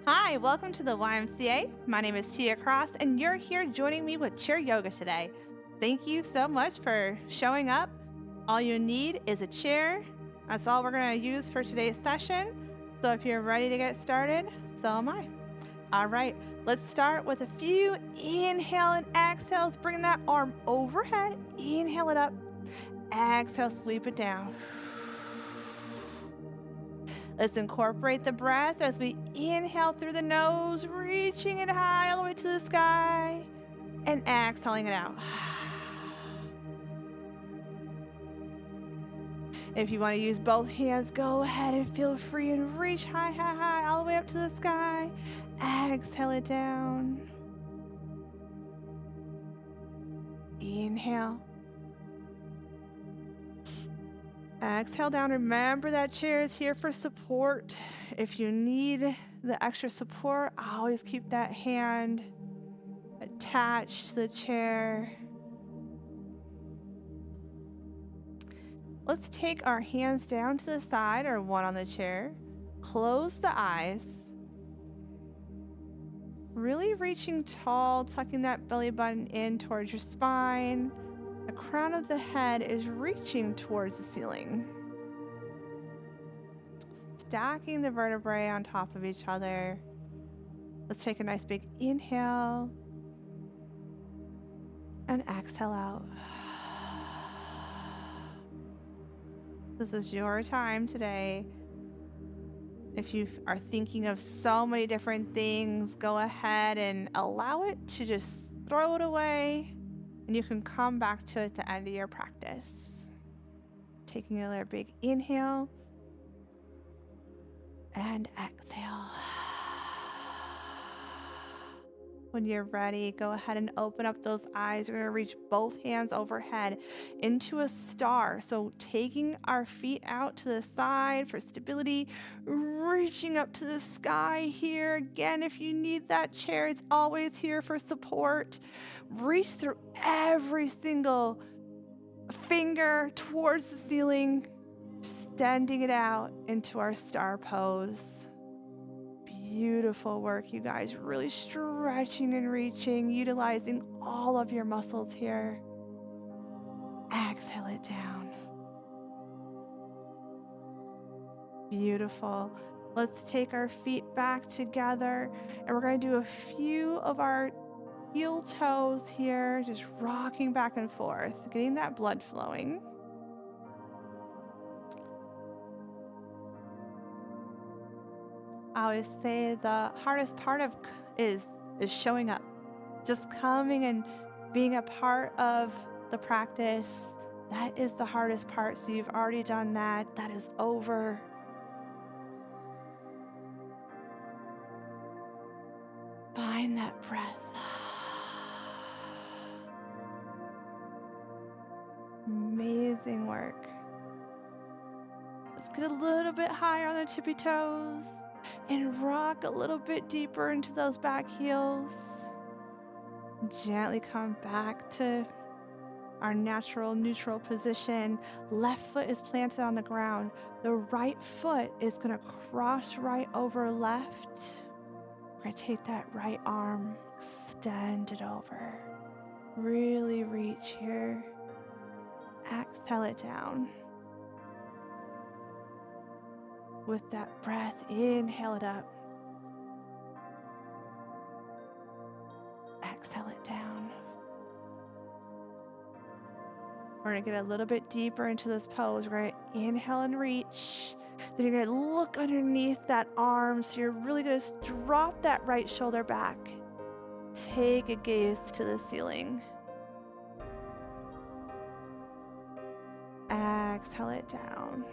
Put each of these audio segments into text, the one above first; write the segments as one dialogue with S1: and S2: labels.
S1: Hi, welcome to the YMCA. My name is Tia Cross, and you're here joining me with chair yoga today. Thank you so much for showing up. All you need is a chair. That's all we're going to use for today's session. So if you're ready to get started, so am I. All right, let's start with a few inhale and exhales. Bring that arm overhead. Inhale it up. Exhale, sweep it down. Let's incorporate the breath as we inhale through the nose, reaching it high all the way to the sky, and exhaling it out. If you want to use both hands, go ahead and feel free and reach high, high, high, all the way up to the sky. Exhale it down. Inhale. Exhale down. Remember that chair is here for support. If you need the extra support, always keep that hand attached to the chair. Let's take our hands down to the side or one on the chair. Close the eyes. Really reaching tall, tucking that belly button in towards your spine. The crown of the head is reaching towards the ceiling. Stacking the vertebrae on top of each other. Let's take a nice big inhale and exhale out. This is your time today. If you are thinking of so many different things, go ahead and allow it to just throw it away, and you can come back to it at the end of your practice. Taking another big inhale and exhale. When you're ready, go ahead and open up those eyes. We're going to reach both hands overhead into a star. So taking our feet out to the side for stability, reaching up to the sky here. Again, if you need that chair, it's always here for support. Reach through every single finger towards the ceiling, extending it out into our star pose. Beautiful work, you guys. Really stretching and reaching, utilizing all of your muscles here. Exhale it down. Beautiful. Let's take our feet back together, and we're going to do a few of our heel toes here, just rocking back and forth, getting that blood flowing. I always say the hardest part of is showing up, just coming and being a part of the practice. That is the hardest part. So you've already done that. That is over. Find that breath. Amazing work. Let's get a little bit higher on the tippy toes and rock a little bit deeper into those back heels. Gently come back to our natural neutral position. Left foot is planted on the ground. The right foot is going to cross right over left. We're going to take that right arm, extend it over. Really reach here. Exhale it down. With that breath, inhale it up. Exhale it down. We're going to get a little bit deeper into this pose. We're going to inhale and reach. Then you're going to look underneath that arm. So you're really going to drop that right shoulder back. Take a gaze to the ceiling. Exhale it down.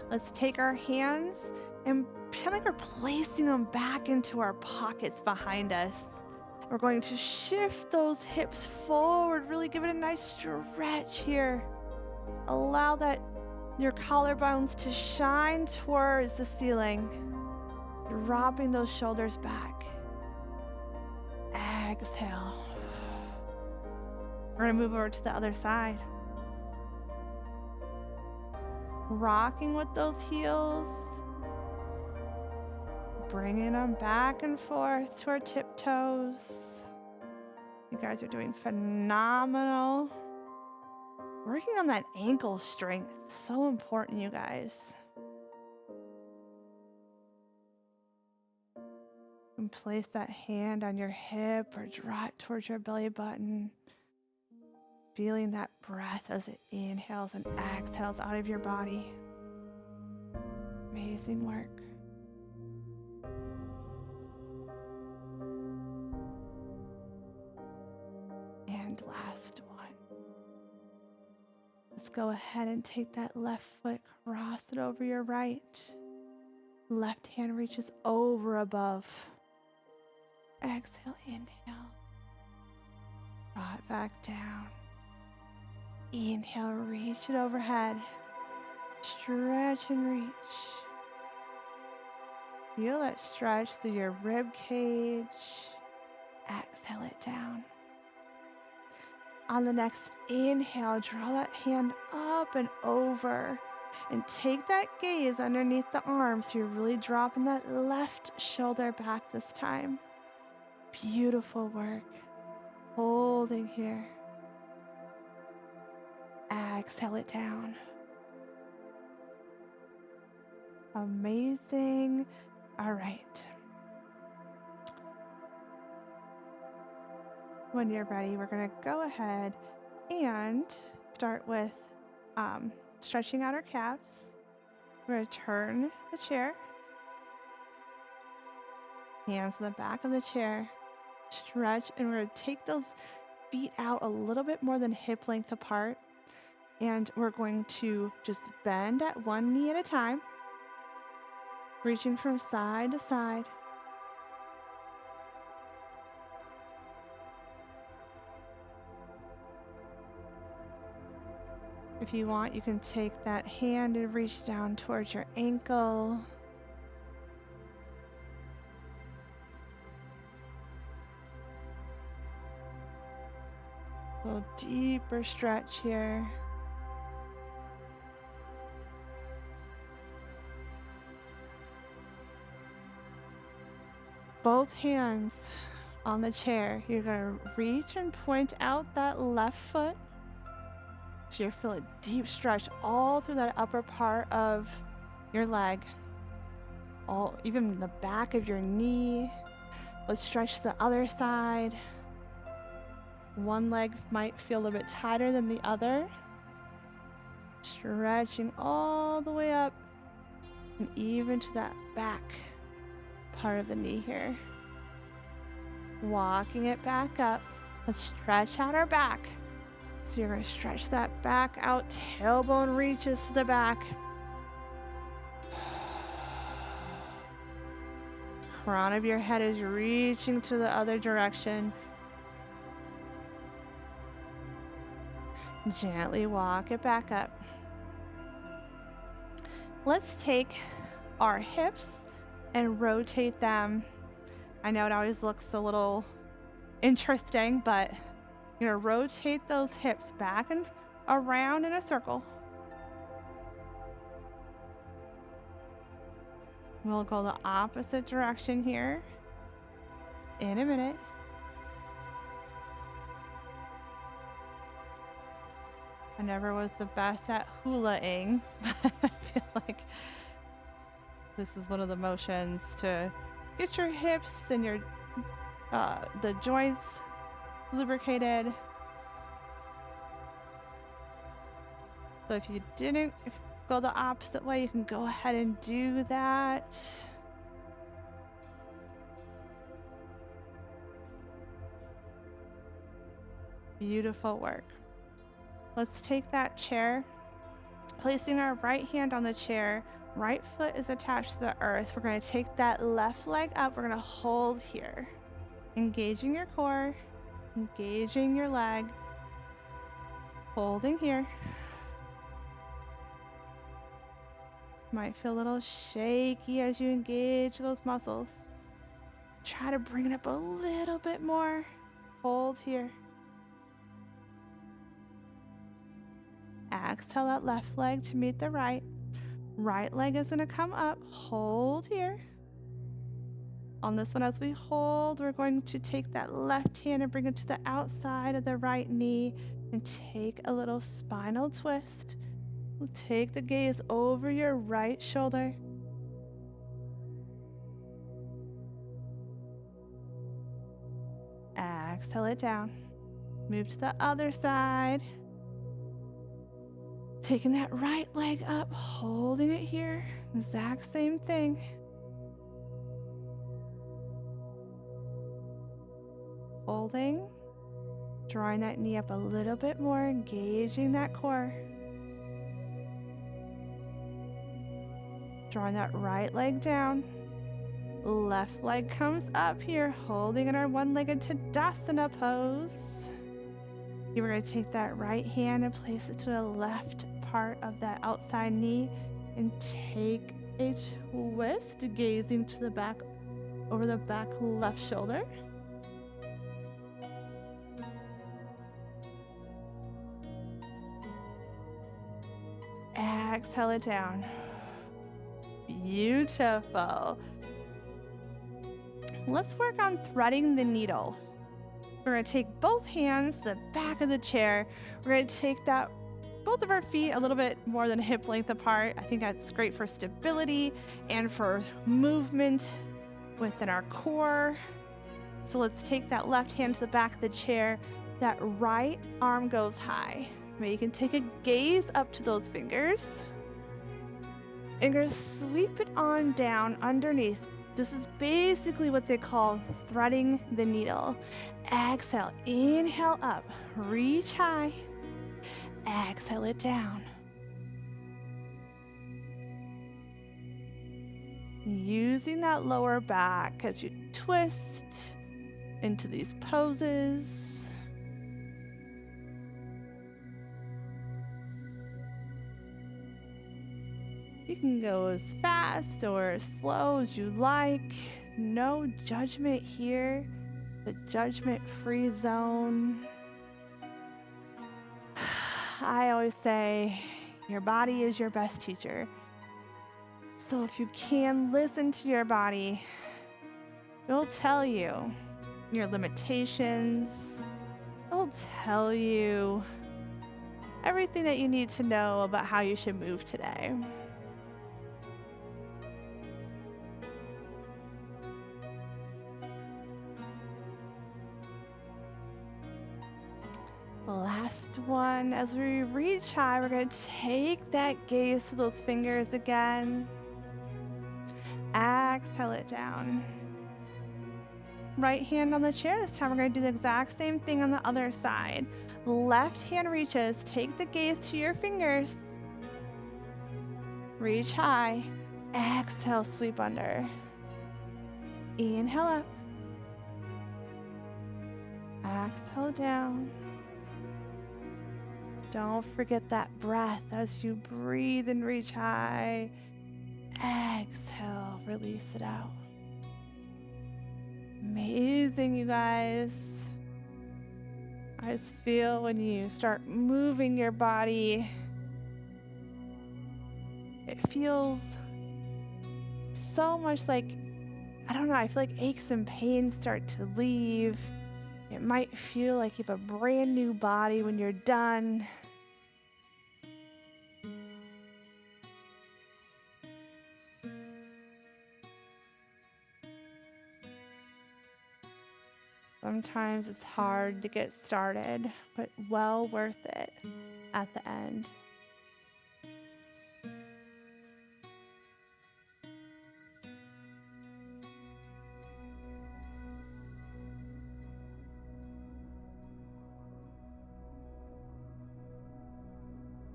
S1: Let's take our hands and pretend like we're placing them back into our pockets behind us. We're going to shift those hips forward, really give it a nice stretch here. Allow that your collarbones to shine towards the ceiling, dropping those shoulders back. Exhale. We're going to move over to the other side. Rocking with those heels. bringing them back and forth to our tiptoes. You guys are doing phenomenal. Working on that ankle strength, so important, you guys. And place that hand on your hip or draw it towards your belly button. Feeling that breath as it inhales and exhales out of your body. Amazing work. And last one. Let's go ahead and take that left foot, cross it over your right. Left hand reaches over above. Exhale, inhale. Draw it back down. Inhale, reach it overhead. Stretch and reach. Feel that stretch through your rib cage. Exhale it down. On the next inhale, draw that hand up and over. And take that gaze underneath the arm so you're really dropping that left shoulder back this time. Beautiful work. Holding here. Exhale it down. Amazing. All right. When you're ready, we're going to go ahead and start with stretching out our calves. We're going to turn the chair. Hands on the back of the chair. Stretch, and we're going to take those feet out a little bit more than hip length apart. And we're going to just bend at one knee at a time, reaching from side to side. If you want, you can take that hand and reach down towards your ankle. A little deeper stretch here. Both hands on the chair. You're going to reach and point out that left foot. So you're feeling a deep stretch all through that upper part of your leg. Even the back of your knee. Let's stretch the other side. One leg might feel a little bit tighter than the other. Stretching all the way up and even to that back part of the knee here. Walking it back up. Let's stretch out our back. So you're going to stretch that back out. Tailbone reaches to the back. Crown of your head is reaching to the other direction. Gently walk it back up. Let's take our hips and rotate them. I know it always looks a little interesting, but you're going to rotate those hips back and around in a circle. We'll go the opposite direction here in a minute. I never was the best at hula-ing, but I feel like this is one of the motions to get your hips and your the joints lubricated. So if you go the opposite way, you can go ahead and do that. Beautiful work. Let's take that chair, placing our right hand on the chair. Right foot is attached to the earth. We're going to take that left leg up. We're going to hold here. Engaging your core, engaging your leg, holding here. Might feel a little shaky as you engage those muscles. Try to bring it up a little bit more. Hold here. Exhale that left leg to meet the right. Right leg is going to come up. Hold here. On this one, as we hold, we're going to take that left hand and bring it to the outside of the right knee and take a little spinal twist. We'll take the gaze over your right shoulder. Exhale it down. Move to the other side. Taking that right leg up, holding it here. Exact same thing. Holding. Drawing that knee up a little bit more, engaging that core. Drawing that right leg down. Left leg comes up here, holding in our one-legged Tadasana pose. Here we're going to take that right hand and place it to the left part of that outside knee and take a twist, gazing to the back, over the back left shoulder. Exhale it down. Beautiful. Let's work on threading the needle. We're going to take both hands to the back of the chair. We're going to take both of our feet a little bit more than hip length apart. I think that's great for stability and for movement within our core. So let's take that left hand to the back of the chair. That right arm goes high. Maybe you can take a gaze up to those fingers. And you're going to sweep it on down underneath. This is basically what they call threading the needle. Exhale, inhale up, reach high. Exhale it down. Using that lower back as you twist into these poses. You can go as fast or as slow as you like. No judgment here. The judgment-free zone. I always say your body is your best teacher. So if you can listen to your body, it'll tell you your limitations. It'll tell you everything that you need to know about how you should move today. Last one, as we reach high, we're going to take that gaze to those fingers again. Exhale it down. Right hand on the chair. This time we're going to do the exact same thing on the other side. Left hand reaches, take the gaze to your fingers. Reach high. Exhale, sweep under. Inhale up. Exhale down. Don't forget that breath as you breathe and reach high. Exhale, release it out. Amazing, you guys. I just feel when you start moving your body, it feels so much like, I don't know, I feel like aches and pains start to leave. It might feel like you have a brand new body when you're done. Sometimes it's hard to get started, but well worth it at the end.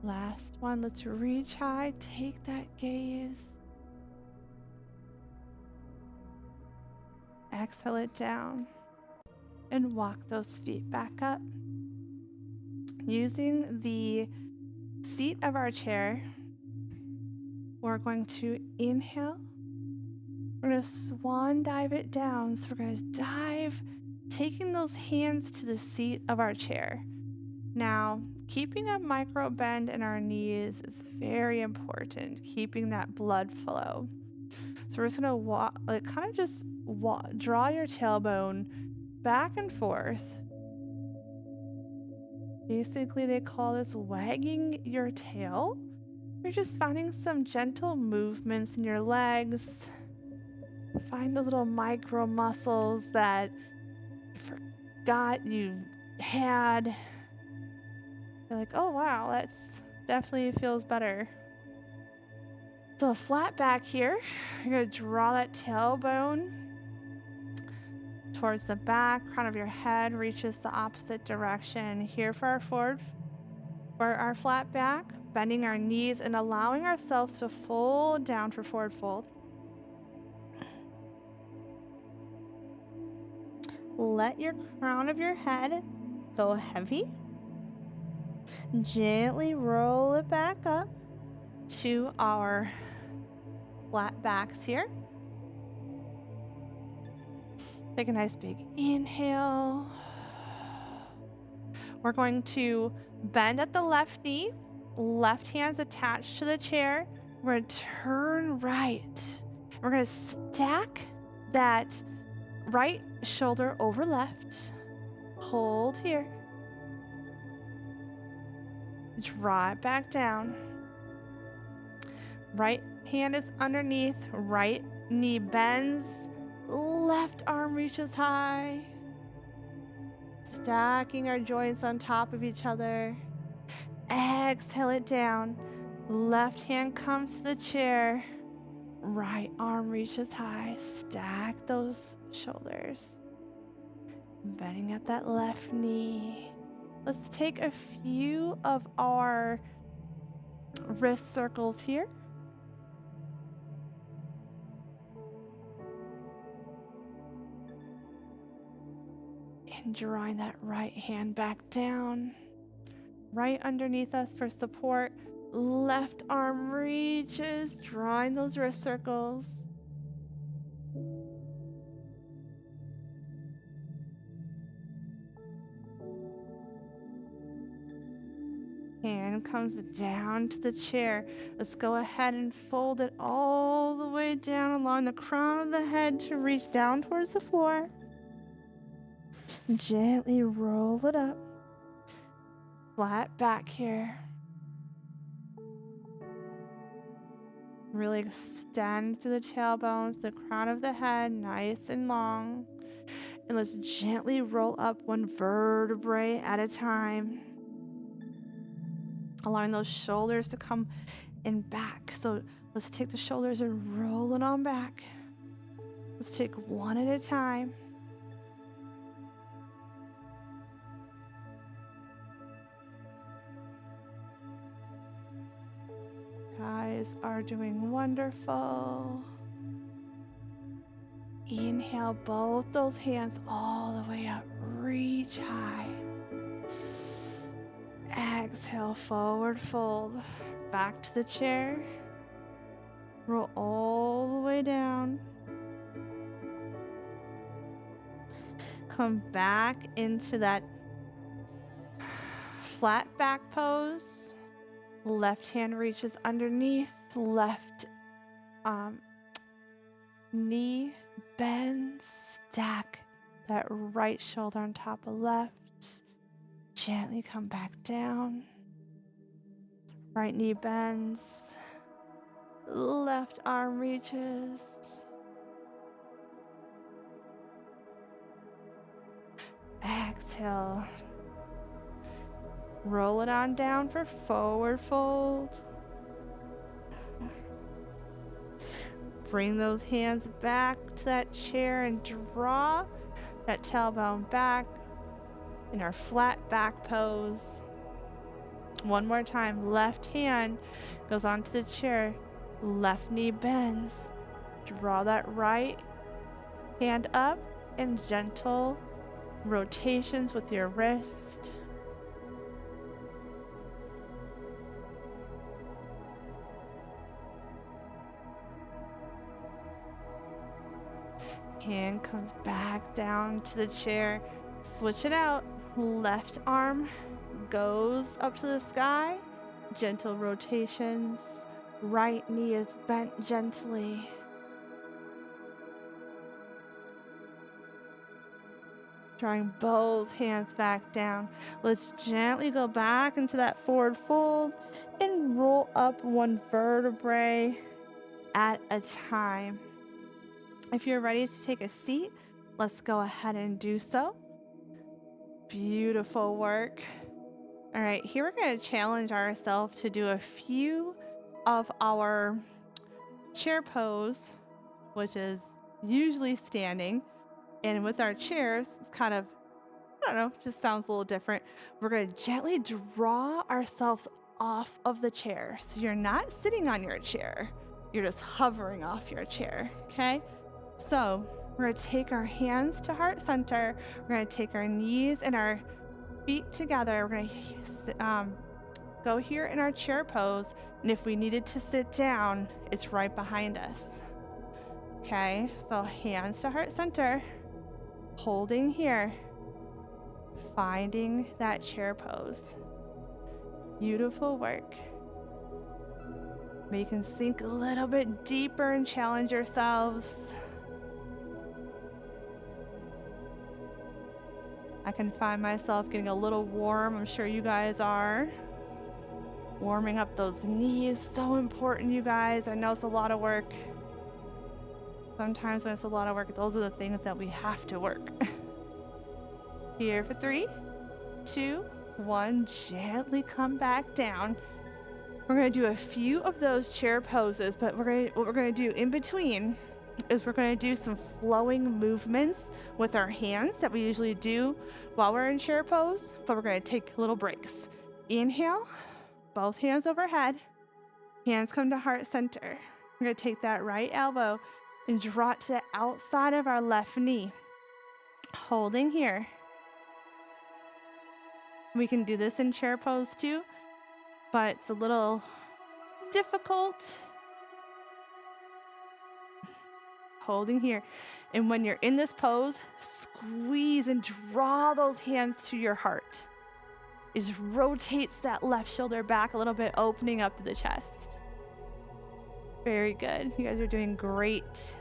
S1: Last one, let's reach high, take that gaze. Exhale it down. And walk those feet back up. Using the seat of our chair, we're going to inhale. We're going to swan dive it down. So we're going to dive, taking those hands to the seat of our chair. Now, keeping a micro bend in our knees is very important, keeping that blood flow. So we're just gonna walk, like kind of just draw your tailbone back and forth. Basically, they call this wagging your tail. You're just finding some gentle movements in your legs. Find those little micro muscles that you forgot you had. You're like, oh wow, that's definitely feels better. So flat back here, you're gonna draw that tailbone towards the back. Crown of your head reaches the opposite direction. Here for our flat back, bending our knees and allowing ourselves to fold down for forward fold. Let your crown of your head go heavy. Gently roll it back up to our flat backs here. Take a nice big inhale. We're going to bend at the left knee, left hand's attached to the chair. We're going to turn right. We're going to stack that right shoulder over left. Hold here. Draw it back down. Right hand is underneath, right knee bends, left arm reaches high. Stacking our joints on top of each other. Exhale it down. Left hand comes to the chair. Right arm reaches high. Stack those shoulders. Bending at that left knee. Let's take a few of our wrist circles here. And drawing that right hand back down. Right underneath us for support. Left arm reaches, drawing those wrist circles. Hand comes down to the chair. Let's go ahead and fold it all the way down along the crown of the head to reach down towards the floor. Gently roll it up. Flat back here. Really extend through the tailbones, the crown of the head, nice and long. And let's gently roll up one vertebrae at a time. Allowing those shoulders to come in back. So let's take the shoulders and roll it on back. Let's take one at a time. Guys are doing wonderful. Inhale both those hands all the way up. Reach high. Exhale, forward fold. Back to the chair. Roll all the way down. Come back into that flat back pose. Left hand reaches underneath, left knee bends, stack that right shoulder on top of left. Gently come back down. Right knee bends, left arm reaches. Exhale. Roll it on down for forward fold. Bring those hands back to that chair and draw that tailbone back in our flat back pose. One more time. Left hand goes onto the chair. Left knee bends. Draw that right hand up in gentle rotations with your wrist. Hand comes back down to the chair. Switch it out. Left arm goes up to the sky. Gentle rotations. Right knee is bent gently. Drawing both hands back down. Let's gently go back into that forward fold and roll up one vertebrae at a time. If you're ready to take a seat, let's go ahead and do so. Beautiful work. All right, here we're going to challenge ourselves to do a few of our chair pose, which is usually standing. And with our chairs, it's kind of, I don't know, just sounds a little different. We're going to gently draw ourselves off of the chair. So you're not sitting on your chair, you're just hovering off your chair, okay? So we're going to take our hands to heart center. We're going to take our knees and our feet together. We're going to go here in our chair pose. And if we needed to sit down, it's right behind us. Okay, so hands to heart center, holding here, finding that chair pose. Beautiful work. But you can sink a little bit deeper and challenge yourselves. I can find myself getting a little warm. I'm sure you guys are. Warming up those knees, so important, you guys. I know it's a lot of work. Sometimes when it's a lot of work, those are the things that we have to work. Here for 3, 2, 1, gently come back down. We're going to do a few of those chair poses, but what we're going to do in between is we're going to do some flowing movements with our hands that we usually do while we're in chair pose, but we're going to take little breaks. Inhale, both hands overhead, hands come to heart center. We're going to take that right elbow and draw it to the outside of our left knee, holding here. We can do this in chair pose too, but it's a little difficult. Holding here. And when you're in this pose, squeeze and draw those hands to your heart. It just rotates that left shoulder back a little bit, opening up to the chest. Very good. You guys are doing great.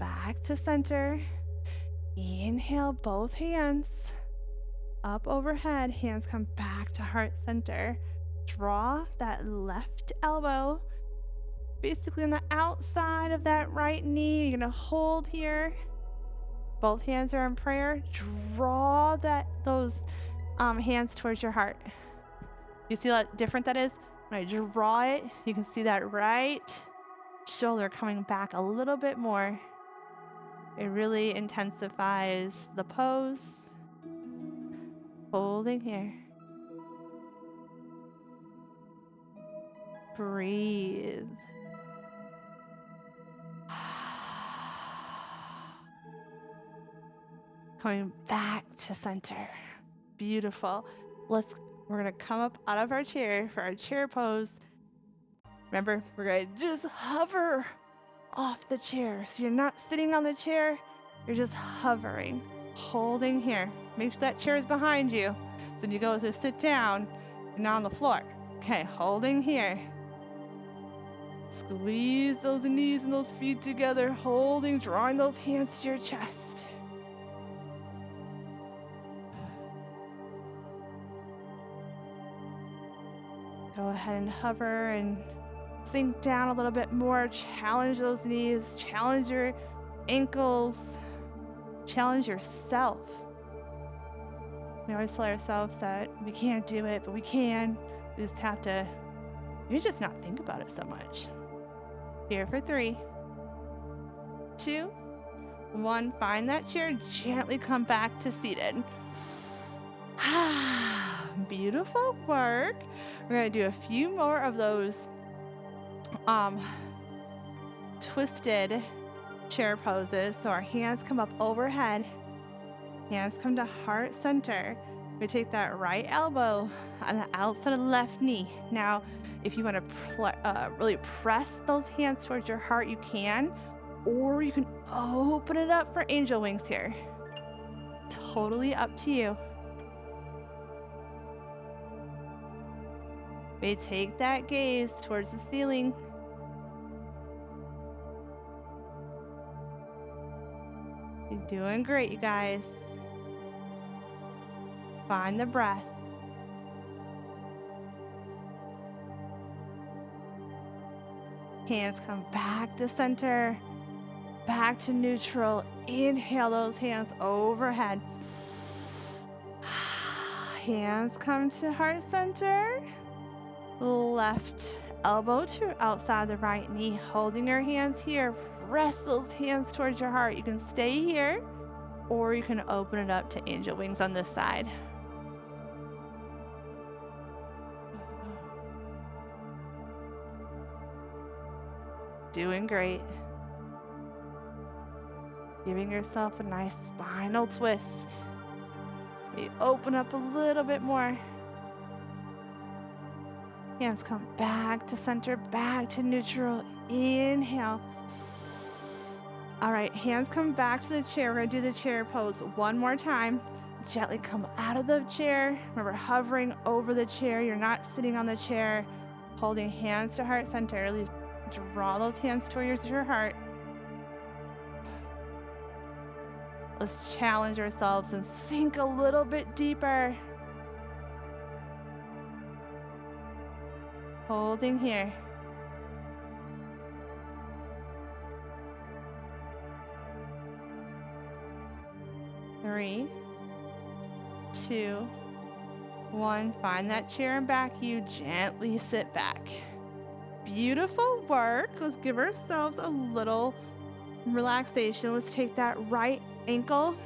S1: Back to center. Inhale, both hands up overhead. Hands come back to heart center. Draw that left elbow basically on the outside of that right knee. You're gonna hold here. Both hands are in prayer. Draw those hands towards your heart. You see how different that is? When I draw it, you can see that right shoulder coming back a little bit more. It really intensifies the pose. Holding here. Breathe. Coming back to center. Beautiful. We're gonna come up out of our chair for our chair pose. Remember, we're gonna just hover off the chair. So you're not sitting on the chair, you're just hovering, holding here. Make sure that chair is behind you. So when you go to sit down, you're not on the floor. Okay, holding here. Squeeze those knees and those feet together, holding, drawing those hands to your chest. Go ahead and hover and sink down a little bit more. Challenge those knees, challenge your ankles, challenge yourself. We always tell ourselves that we can't do it, but we can. We just have to maybe just not think about it so much. Here for 3, 2, 1. Find that chair, gently come back to seated. Beautiful work. We're gonna do a few more of those twisted chair poses. So our hands come up overhead, hands come to heart center. We take that right elbow on the outside of the left knee. Now, if you want to really press those hands towards your heart, you can, or you can open it up for angel wings here. Totally up to you. We take that gaze towards the ceiling. You're doing great, you guys. Find the breath. Hands come back to center, back to neutral. Inhale those hands overhead. Hands come to heart center. Left elbow to outside the right knee, holding your hands here. Press those hands towards your heart. You can stay here, or you can open it up to angel wings on this side. Doing great. Giving yourself a nice spinal twist. We open up a little bit more. Hands come back to center, back to neutral. Inhale. All right, hands come back to the chair. We're gonna do the chair pose one more time. Gently come out of the chair. Remember, hovering over the chair. You're not sitting on the chair. Holding hands to heart center. At least draw those hands towards your heart. Let's challenge ourselves and sink a little bit deeper. Holding here. Three, two, one. Find that chair and back. You gently sit back. Beautiful work. Let's give ourselves a little relaxation. Let's take that right ankle.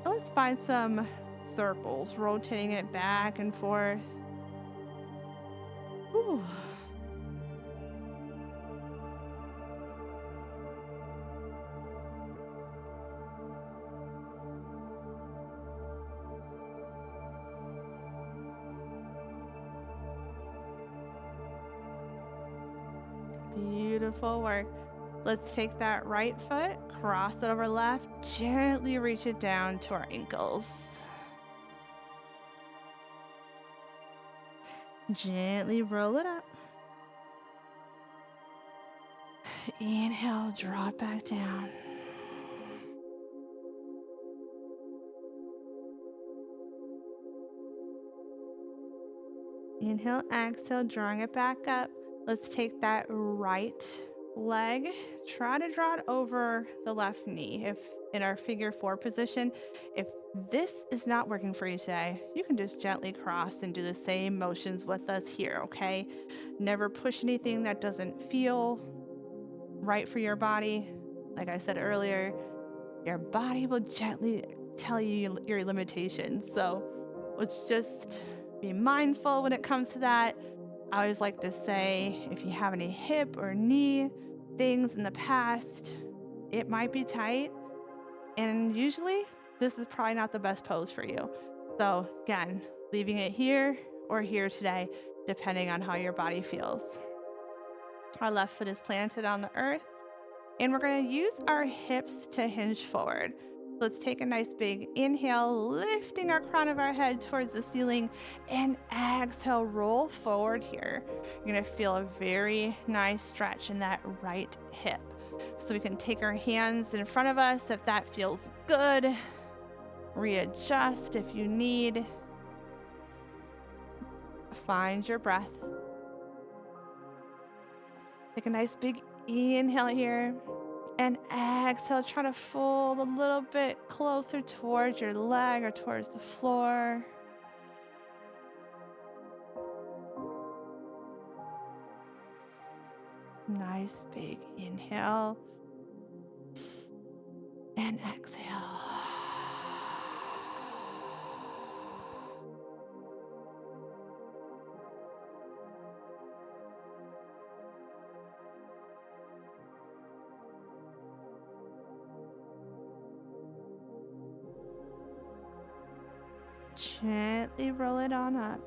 S1: Let's find some circles, rotating it back and forth. Whew. Beautiful work. Let's take that right foot, cross it over left, gently reach it down to our ankles. Gently roll it up. Inhale, draw it back down. Inhale, exhale, drawing it back up. Let's take that right leg, try to draw it over the left knee. If in our figure four position, if this is not working for you today, you can just gently cross and do the same motions with us here, okay? Never push anything that doesn't feel right for your body. Like I said earlier, your body will gently tell you your limitations. So let's just be mindful when it comes to that. I always like to say, if you have any hip or knee things in the past, it might be tight. And usually this is probably not the best pose for you. So again, leaving it here or here today, depending on how your body feels. Our left foot is planted on the earth, and we're going to use our hips to hinge forward. Let's take a nice big inhale, lifting our crown of our head towards the ceiling, and exhale, roll forward here. You're going to feel a very nice stretch in that right hip. So we can take our hands in front of us if that feels good. Readjust if you need. Find your breath. Take a nice big inhale here. And exhale, try to fold a little bit closer towards your leg or towards the floor. Nice big inhale. And exhale. Gently roll it on up.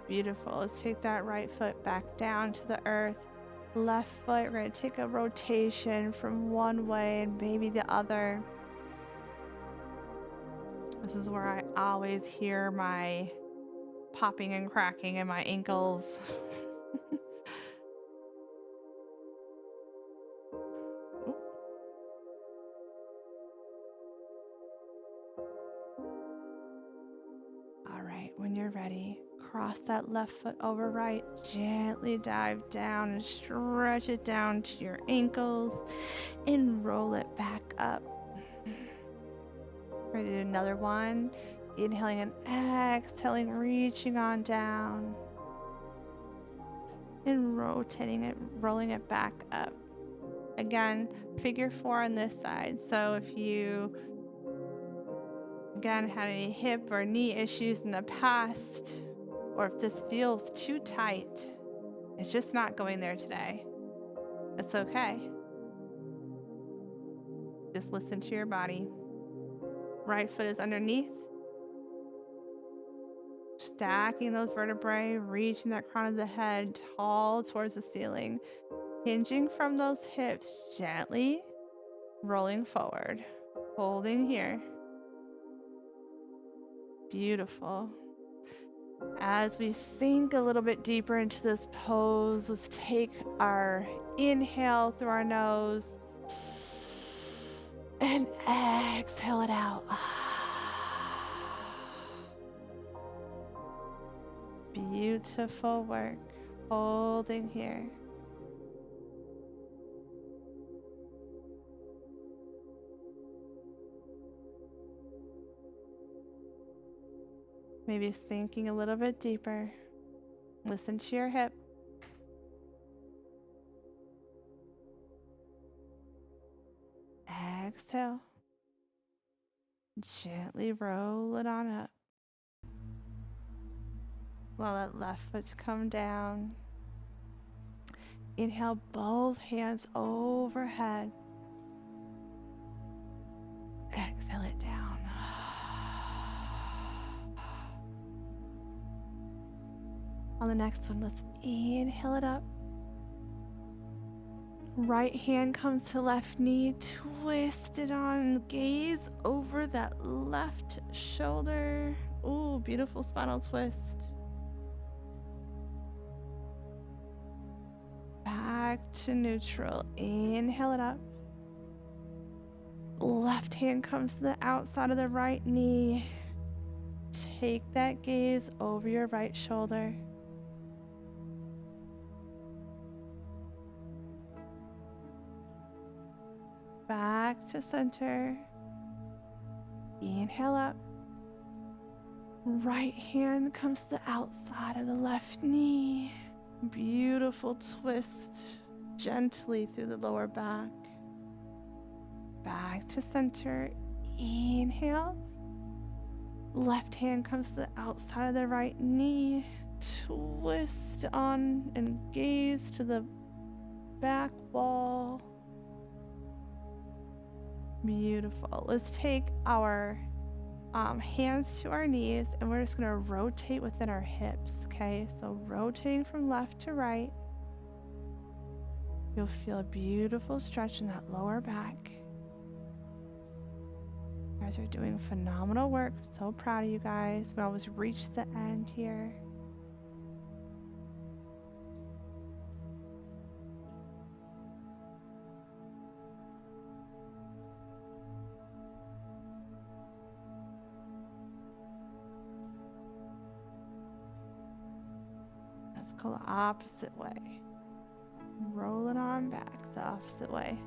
S1: Beautiful. Let's take that right foot back down to the earth. Left foot, we're going to take a rotation from one way and maybe the other. This is where I always hear my popping and cracking in my ankles. When you're ready, cross that left foot over right. Gently dive down and stretch it down to your ankles and roll it back up. Ready to do another one. Inhaling and exhaling, reaching on down. And rotating it, rolling it back up. Again, figure 4 on this side. So if you, again, had any hip or knee issues in the past, or if this feels too tight, it's just not going there today. It's okay. Just listen to your body. Right foot is underneath. Stacking those vertebrae, reaching that crown of the head tall towards the ceiling. Hinging from those hips, gently rolling forward. Holding here. Beautiful. As we sink a little bit deeper into this pose, let's take our inhale through our nose and exhale it out. Beautiful work. Holding here. Maybe sinking a little bit deeper. Listen to your hip. Exhale. Gently roll it on up. Allow that left foot to come down. Inhale, both hands overhead. Exhale it down. On the next one, let's inhale it up. Right hand comes to left knee, twist it on, gaze over that left shoulder. Ooh, beautiful spinal twist. Back to neutral. Inhale it up. Left hand comes to the outside of the right knee. Take that gaze over your right shoulder. Back to center. Inhale up. Right hand comes to the outside of the left knee. Beautiful twist gently through the lower back. Back to center. Inhale. Left hand comes to the outside of the right knee. Twist on and gaze to the back wall. Beautiful. Let's take our hands to our knees and we're just going to rotate within our hips, okay? So rotating from left to right. You'll feel a beautiful stretch in that lower back. You guys are doing phenomenal work. So proud of you guys. We always reach the end here. Let's go the opposite way. Roll it on back the opposite way.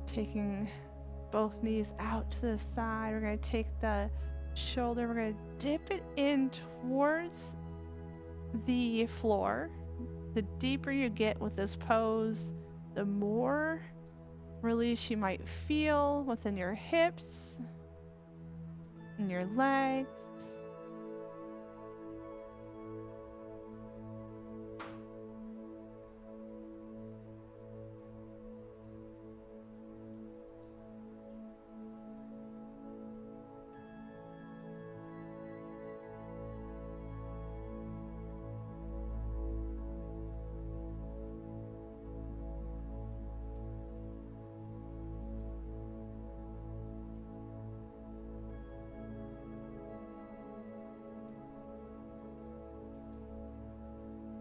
S1: Taking both knees out to the side. We're going to take the shoulder, we're going to dip it in towards the floor. The deeper you get with this pose, the more release you might feel within your hips and your legs.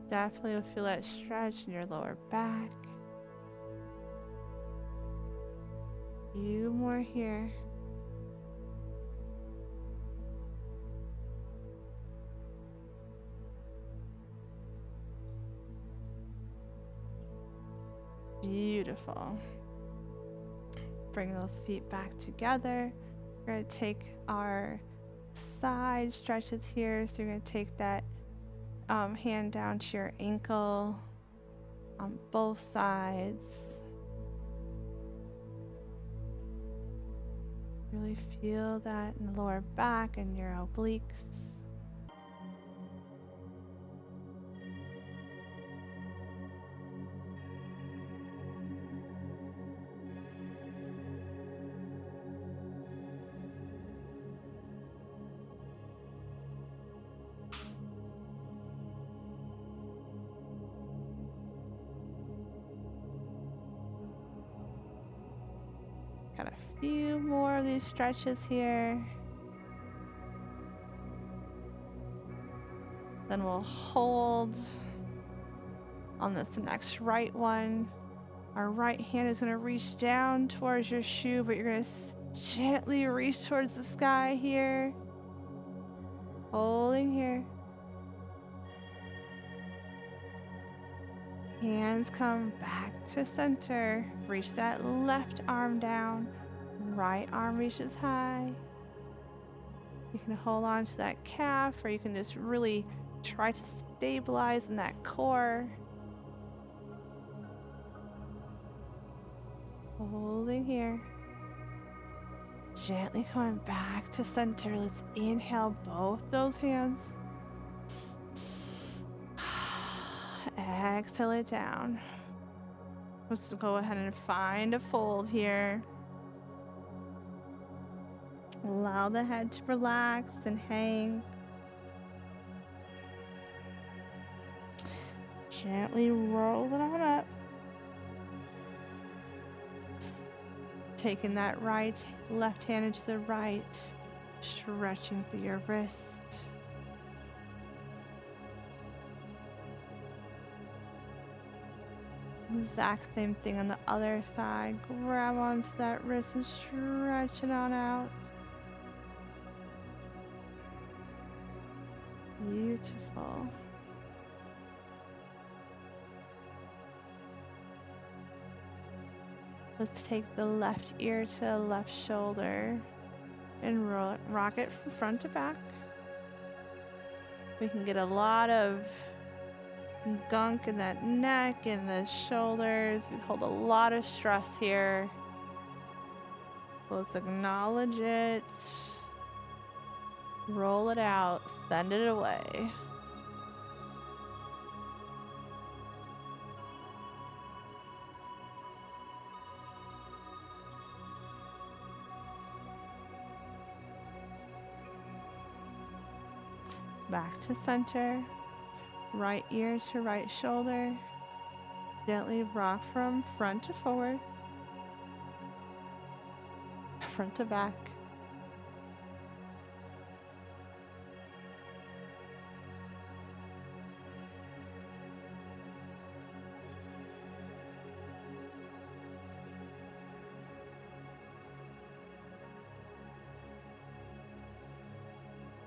S1: Definitely will feel that stretch in your lower back. Few more here. Beautiful. Bring those feet back together. We're going to take our side stretches here. So you're going to take that hand down to your ankle on both sides. Really feel that in the lower back and your obliques. Got a few more of these stretches here. Then we'll hold on this next right one. Our right hand is going to reach down towards your shoe, but you're going to gently reach towards the sky here. Holding here. Hands come back to center. Reach that left arm down. Right arm reaches high. You can hold on to that calf, or you can just really try to stabilize in that core. Holding here. Gently coming back to center. Let's inhale both those hands. Exhale it down. Let's go ahead and find a fold here. Allow the head to relax and hang. Gently roll it on up. Taking that left hand into the right, stretching through your wrist. Exact same thing on the other side. Grab onto that wrist and stretch it on out. Beautiful. Let's take the left ear to the left shoulder and rock it from front to back. We can get a lot of gunk in that neck and the shoulders. We hold a lot of stress here. Let's acknowledge it. Roll it out. Send it away. Back to center. Right ear to right shoulder. Gently rock from front to forward. Front to back.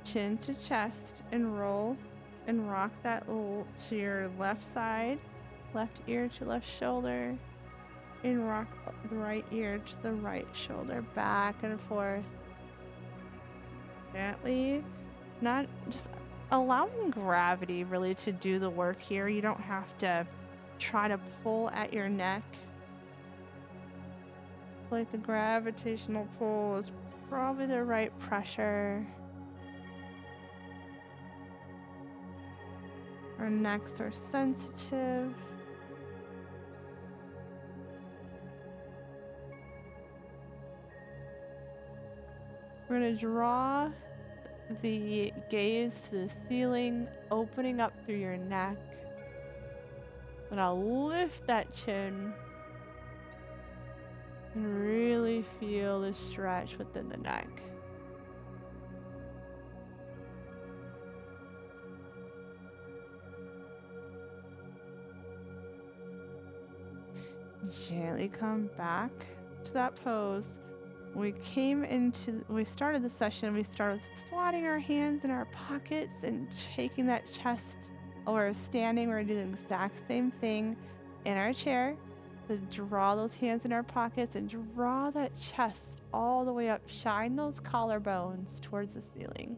S1: Chin to chest and roll and rock that to your left side, left ear to left shoulder, and rock the right ear to the right shoulder, back and forth. Gently, not just allowing gravity really to do the work here. You don't have to try to pull at your neck. Like the gravitational pull is probably the right pressure. Our necks are sensitive. We're going to draw the gaze to the ceiling, opening up through your neck. And I'll lift that chin and really feel the stretch within the neck. Gently come back to that pose. When we started the session, we started with sliding our hands in our pockets and taking that chest, or standing, we're gonna do the exact same thing in our chair. So draw those hands in our pockets and draw that chest all the way up. Shine those collarbones towards the ceiling.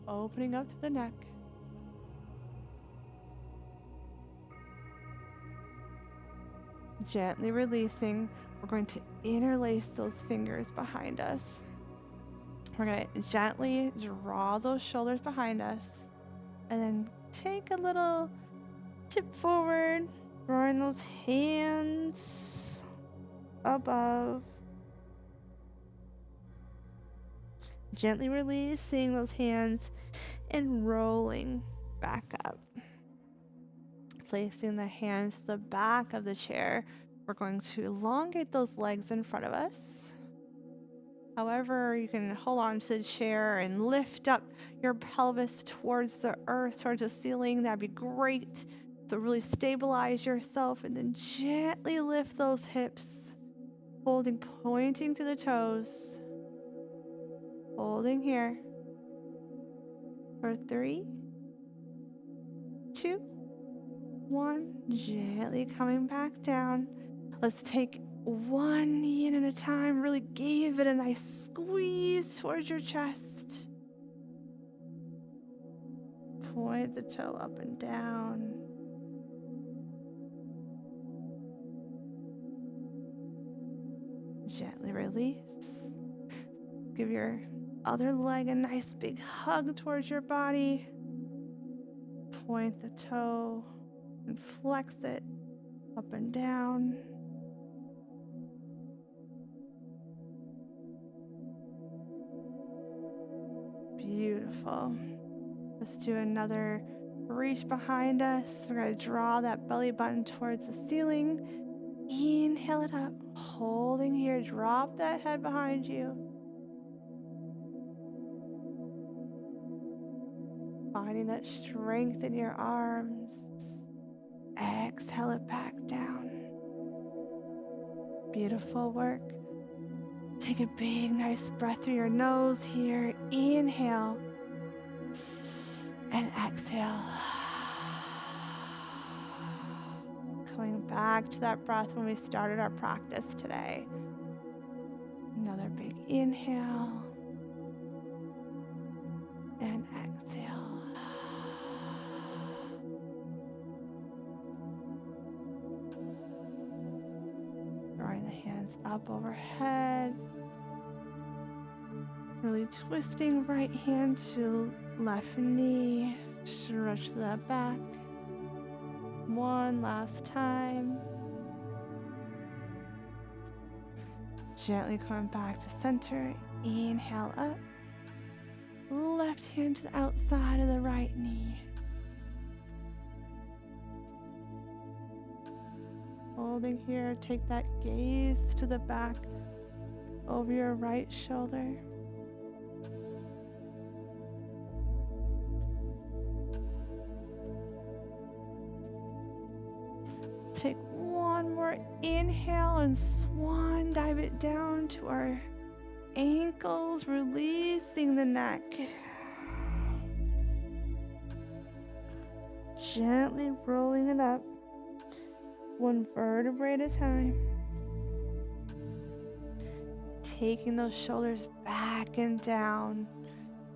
S1: Opening up to the neck. Gently releasing. We're going to interlace those fingers behind us. We're going to gently draw those shoulders behind us and then take a little tip forward, drawing those hands above. Gently releasing those hands and rolling back up. Placing the hands to the back of the chair, we're going to elongate those legs in front of us. However, you can hold on to the chair and lift up your pelvis towards the earth, towards the ceiling. That'd be great. So really stabilize yourself and then gently lift those hips, pointing to the toes. Holding here for 3, 2, 1. Gently coming back down. Let's take one knee in at a time. Really give it a nice squeeze towards your chest. Point the toe up and down. Gently release. Give your other leg a nice big hug towards your body. Point the toe and flex it up and down. Beautiful. Let's do another reach behind us. We're going to draw that belly button towards the ceiling. Inhale it up. Holding here. Drop that head behind you. Finding that strength in your arms. Exhale it back down. Beautiful work. Take a big, nice breath through your nose here. Inhale and exhale. Coming back to that breath when we started our practice today. Another big inhale and exhale. Drawing the hands up overhead. Really twisting right hand to left knee. Stretch that back. One last time. Gently coming back to center. Inhale up. Left hand to the outside of the right knee. Holding here, take that gaze to the back over your right shoulder. Take one more inhale and swan dive it down to our ankles, releasing the neck. Gently rolling it up, one vertebrae at a time. Taking those shoulders back and down,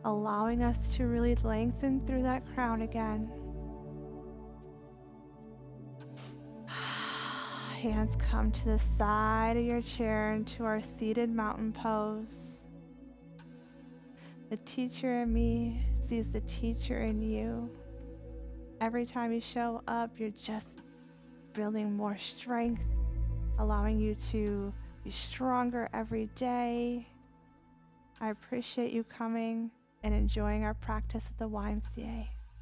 S1: allowing us to really lengthen through that crown again. Hands come to the side of your chair into our seated mountain pose. The teacher in me sees the teacher in you. Every time you show up, you're just building more strength, allowing you to be stronger every day. I appreciate you coming and enjoying our practice at the YMCA.